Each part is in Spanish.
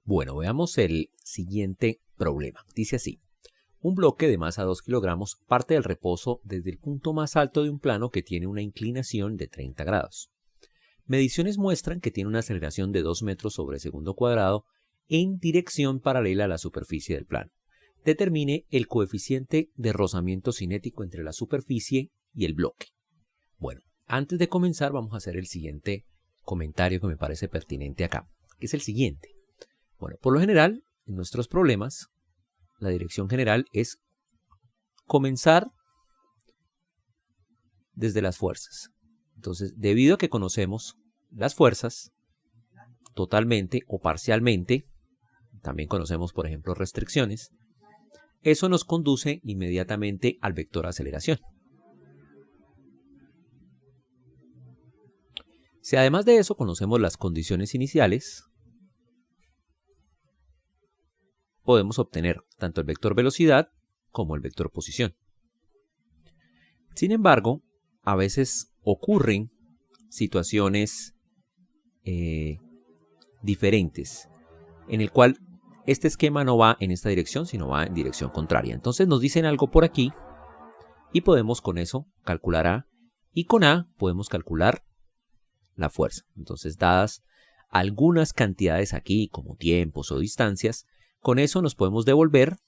Bueno, veamos el siguiente problema. Dice así. Un bloque de masa 2 kilogramos parte del reposo desde el punto más alto de un plano que tiene una inclinación de 30 grados. Mediciones muestran que tiene una aceleración de 2 metros sobre segundo cuadrado en dirección paralela a la superficie del plano. Determine el coeficiente de rozamiento cinético entre la superficie y el bloque. Bueno, antes de comenzar vamos a hacer el siguiente comentario que me parece pertinente acá, que es el siguiente. Bueno, por lo general, en nuestros problemas, la dirección general es comenzar desde las fuerzas. Entonces, debido a que conocemos las fuerzas totalmente o parcialmente, también conocemos, por ejemplo, restricciones, eso nos conduce inmediatamente al vector aceleración. Si además de eso conocemos las condiciones iniciales, podemos obtener tanto el vector velocidad como el vector posición. Sin embargo, a veces ocurren situaciones diferentes, en el cual este esquema no va en esta dirección, sino va en dirección contraria. Entonces nos dicen algo por aquí y podemos con eso calcular A, y con A podemos calcular la fuerza. Entonces, dadas algunas cantidades aquí, como tiempos o distancias, con eso nos podemos devolver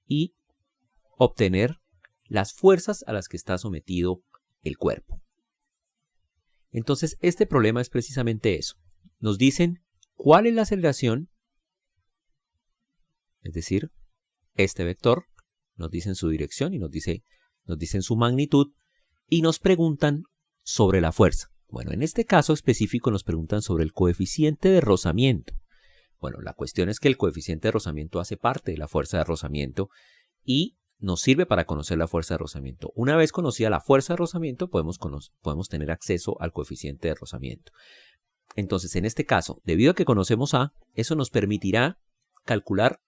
y obtener las fuerzas a las que está sometido el cuerpo. Entonces, este problema es precisamente eso. Nos dicen cuál es la aceleración, es decir, este vector, nos dicen su dirección y nos dicen su magnitud, y nos preguntan sobre la fuerza. Bueno, en este caso específico nos preguntan sobre el coeficiente de rozamiento. Bueno, la cuestión es que el coeficiente de rozamiento hace parte de la fuerza de rozamiento y nos sirve para conocer la fuerza de rozamiento. Una vez conocida la fuerza de rozamiento, podemos tener acceso al coeficiente de rozamiento. Entonces, en este caso, debido a que conocemos A, eso nos permitirá calcular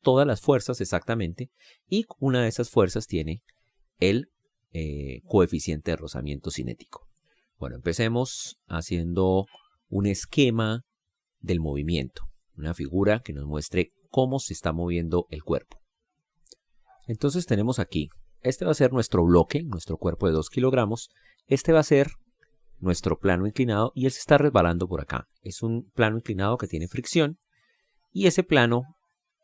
todas las fuerzas exactamente, y una de esas fuerzas tiene el coeficiente de rozamiento cinético. Bueno, empecemos haciendo un esquema del movimiento, una figura que nos muestre cómo se está moviendo el cuerpo. Entonces tenemos aquí, este va a ser nuestro bloque, nuestro cuerpo de 2 kilogramos, este va a ser nuestro plano inclinado y él se está resbalando por acá. Es un plano inclinado que tiene fricción y ese plano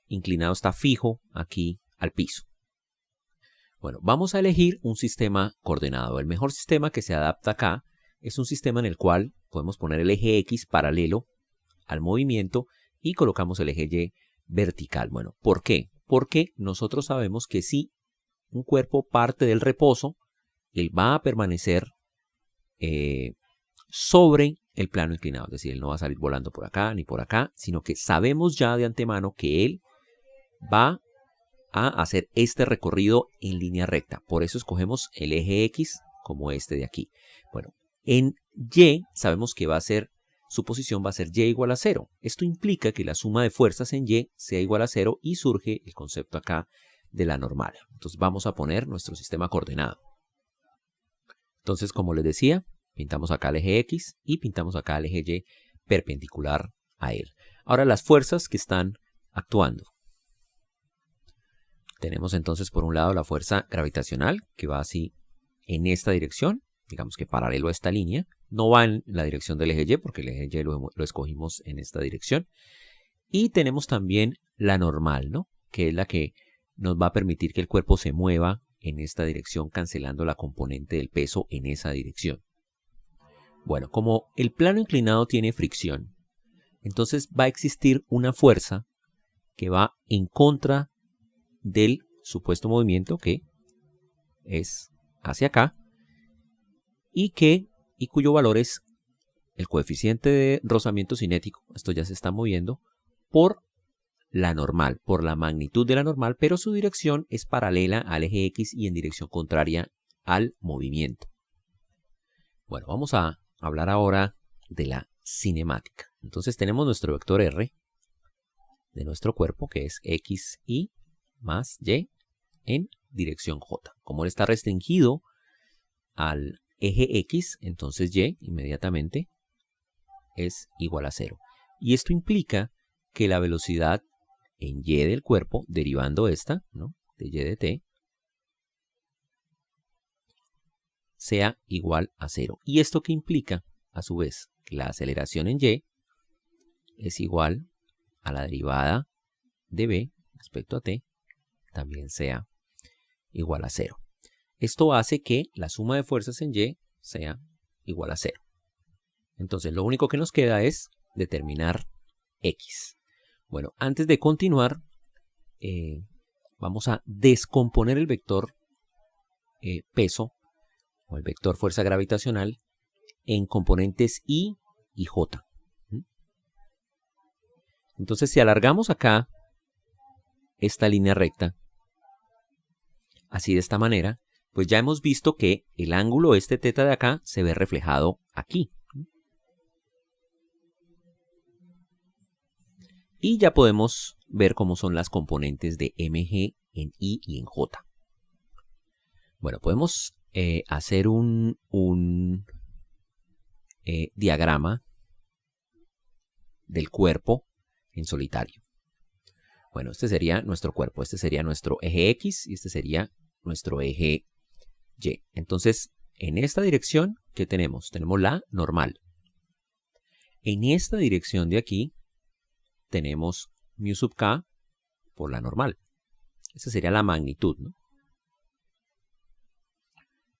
inclinado está fijo aquí al piso. Bueno, vamos a elegir un sistema coordenado. El mejor sistema que se adapta acá es un sistema en el cual podemos poner el eje X paralelo al movimiento y colocamos el eje Y vertical. Bueno, ¿por qué? Porque nosotros sabemos que si un cuerpo parte del reposo, él va a permanecer sobre el plano inclinado. Es decir, él no va a salir volando por acá ni por acá, sino que sabemos ya de antemano que él va a hacer este recorrido en línea recta. Por eso escogemos el eje X como este de aquí. Bueno, en Y sabemos que su posición va a ser Y igual a 0. Esto implica que la suma de fuerzas en Y sea igual a 0 y surge el concepto acá de la normal. Entonces vamos a poner nuestro sistema coordenado. Entonces, como les decía, pintamos acá el eje X y pintamos acá el eje Y perpendicular a él. Ahora las fuerzas que están actuando. Tenemos entonces por un lado la fuerza gravitacional que va así en esta dirección, digamos que paralelo a esta línea. No va en la dirección del eje Y porque el eje Y lo escogimos en esta dirección. Y tenemos también la normal, ¿no? Que es la que nos va a permitir que el cuerpo se mueva en esta dirección, cancelando la componente del peso en esa dirección. Bueno, como el plano inclinado tiene fricción, entonces va a existir una fuerza que va en contra del supuesto movimiento, que es hacia acá, y cuyo valor es el coeficiente de rozamiento cinético. Esto ya se está moviendo por la normal, por la magnitud de la normal, pero su dirección es paralela al eje X y en dirección contraria al movimiento. Bueno, vamos a hablar ahora de la cinemática. Entonces tenemos nuestro vector R de nuestro cuerpo, que es XY más Y en dirección J. Como él está restringido al eje X, entonces Y inmediatamente es igual a 0. Y esto implica que la velocidad en y del cuerpo, derivando esta, ¿no?, de y de t, sea igual a 0. ¿Y esto qué implica? A su vez, que la aceleración en y es igual a la derivada de b respecto a t, también sea igual a 0. Esto hace que la suma de fuerzas en y sea igual a 0. Entonces, lo único que nos queda es determinar x. Bueno, antes de continuar, vamos a descomponer el vector peso o el vector fuerza gravitacional en componentes y j. Entonces, si alargamos acá esta línea recta, así de esta manera, pues ya hemos visto que el ángulo este teta de acá se ve reflejado aquí. Y ya podemos ver cómo son las componentes de mg en i y en j. Bueno, podemos hacer un diagrama del cuerpo en solitario. Bueno, este sería nuestro cuerpo, este sería nuestro eje X y este sería nuestro eje Y. Entonces, en esta dirección, ¿qué tenemos? Tenemos la normal. En esta dirección de aquí, tenemos mu sub k por la normal. Esa sería la magnitud, ¿no?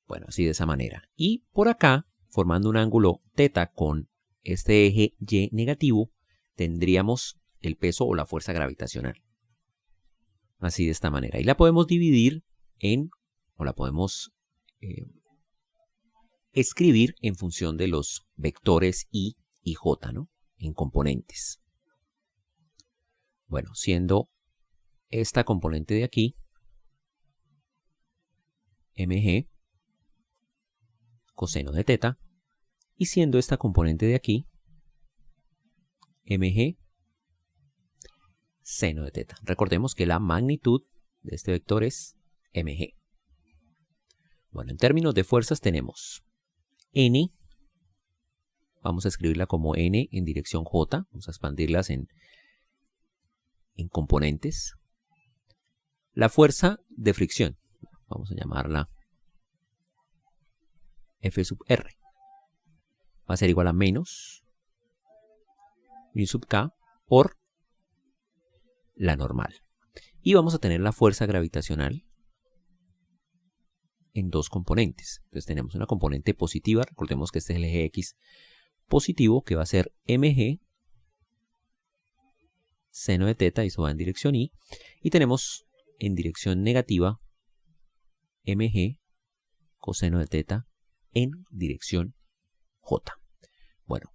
Bueno, así de esa manera. Y por acá, formando un ángulo teta con este eje Y negativo, tendríamos el peso o la fuerza gravitacional. Así de esta manera. Y la podemos dividir o la podemos escribir en función de los vectores I y J, ¿no?, en componentes. Bueno, siendo esta componente de aquí, mg coseno de teta, y siendo esta componente de aquí, mg seno de teta. Recordemos que la magnitud de este vector es mg. Bueno, en términos de fuerzas tenemos n, vamos a escribirla como n en dirección j, vamos a expandirlas en componentes. La fuerza de fricción, vamos a llamarla F sub R, va a ser igual a menos mu sub K por la normal. Y vamos a tener la fuerza gravitacional en dos componentes. Entonces tenemos una componente positiva, recordemos que este es el eje X positivo, que va a ser mg seno de teta, y eso va en dirección I. Y tenemos en dirección negativa mg coseno de teta en dirección J. Bueno,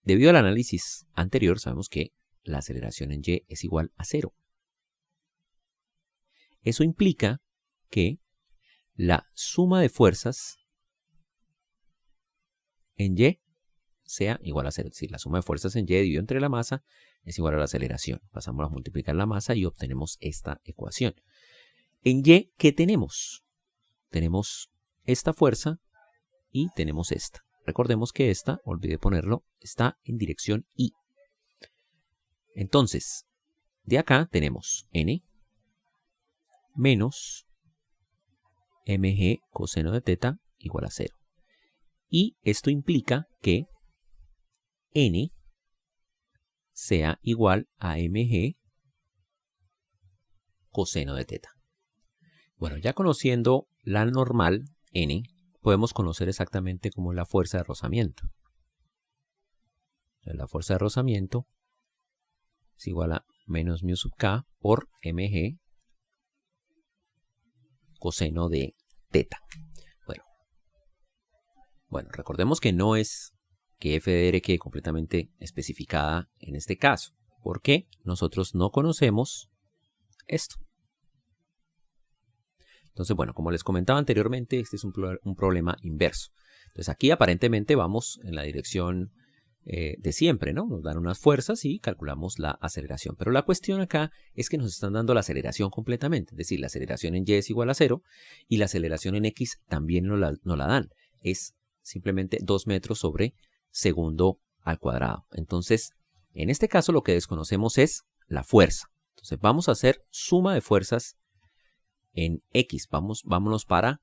debido al análisis anterior, sabemos que la aceleración en Y es igual a 0. Eso implica que la suma de fuerzas en Y sea igual a 0. Es decir, la suma de fuerzas en Y dividido entre la masa es igual a la aceleración. Pasamos a multiplicar la masa y obtenemos esta ecuación. En Y, ¿qué tenemos? Tenemos esta fuerza y tenemos esta. Recordemos que esta, olvidé ponerlo, está en dirección I. Entonces, de acá tenemos n menos mg coseno de teta igual a 0. Y esto implica que n sea igual a mg coseno de teta. Bueno, ya conociendo la normal n, podemos conocer exactamente cómo es la fuerza de rozamiento. La fuerza de rozamiento es igual a menos mu sub k por mg coseno de teta. Bueno, recordemos que no es que f de r quede completamente especificada en este caso, porque nosotros no conocemos esto. Entonces, bueno, como les comentaba anteriormente, este es un problema inverso. Entonces aquí aparentemente vamos en la dirección de siempre, ¿no? Nos dan unas fuerzas y calculamos la aceleración. Pero la cuestión acá es que nos están dando la aceleración completamente. Es decir, la aceleración en Y es igual a 0 y la aceleración en X también nos la dan. Es simplemente 2 metros sobre segundo al cuadrado. Entonces, en este caso lo que desconocemos es la fuerza. Entonces vamos a hacer suma de fuerzas en X. Vámonos para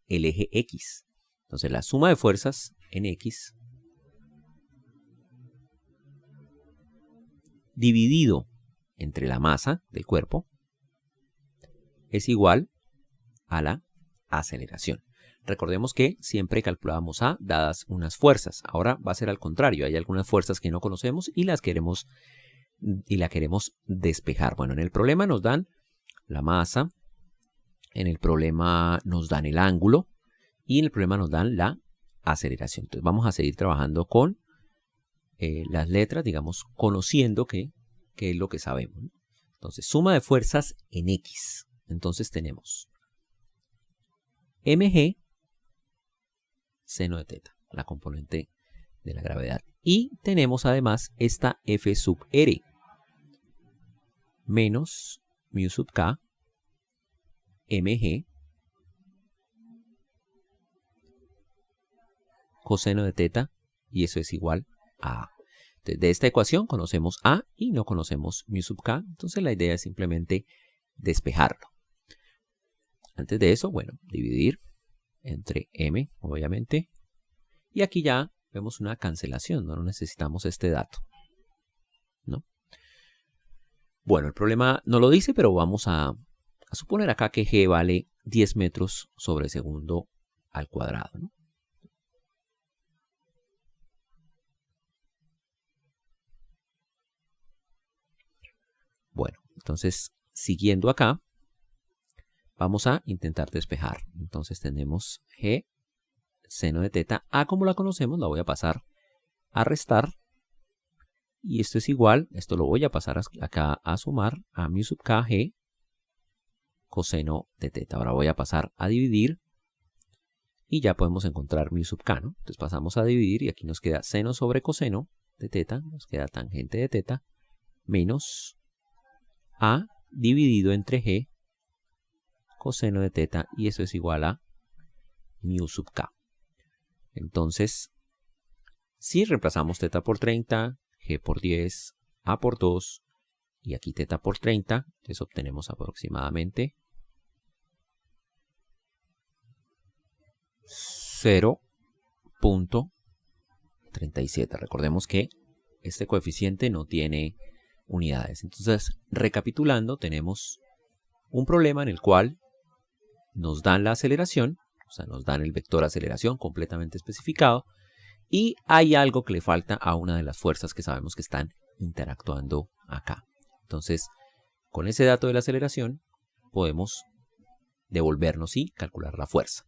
el eje X. Entonces la suma de fuerzas en X dividido entre la masa del cuerpo es igual a la aceleración. Recordemos que siempre calculábamos A dadas unas fuerzas. Ahora va a ser al contrario. Hay algunas fuerzas que no conocemos y la queremos despejar. Bueno, en el problema nos dan la masa, en el problema nos dan el ángulo y en el problema nos dan la aceleración. Entonces vamos a seguir trabajando con las letras, digamos, conociendo qué es lo que sabemos, ¿no? Entonces, suma de fuerzas en X. Entonces tenemos mg seno de teta, la componente de la gravedad. Y tenemos además esta F sub R menos mu sub K mg coseno de teta, y eso es igual a A. Entonces, de esta ecuación conocemos A y no conocemos mu sub K. Entonces la idea es simplemente despejarlo. Antes de eso, bueno, dividir entre m, obviamente. Y aquí ya vemos una cancelación, no necesitamos este dato, ¿no? Bueno, el problema no lo dice, pero vamos a suponer acá que g vale 10 metros sobre segundo al cuadrado, ¿no? Bueno, entonces, siguiendo acá, vamos a intentar despejar. Entonces tenemos g seno de teta. A como la conocemos, la voy a pasar a restar. Y esto es igual, esto lo voy a pasar acá a sumar a mu sub k g coseno de teta. Ahora voy a pasar a dividir y ya podemos encontrar mu sub k, ¿no? Entonces pasamos a dividir y aquí nos queda seno sobre coseno de teta, nos queda tangente de teta, menos a dividido entre g coseno de teta, y eso es igual a mu sub k. Entonces, si reemplazamos teta por 30, g por 10, a por 2, y aquí teta por 30, entonces obtenemos aproximadamente 0.37. Recordemos que este coeficiente no tiene unidades. Entonces, recapitulando, tenemos un problema en el cual nos dan la aceleración, o sea, nos dan el vector aceleración completamente especificado, y hay algo que le falta a una de las fuerzas que sabemos que están interactuando acá. Entonces, con ese dato de la aceleración, podemos devolvernos y calcular la fuerza.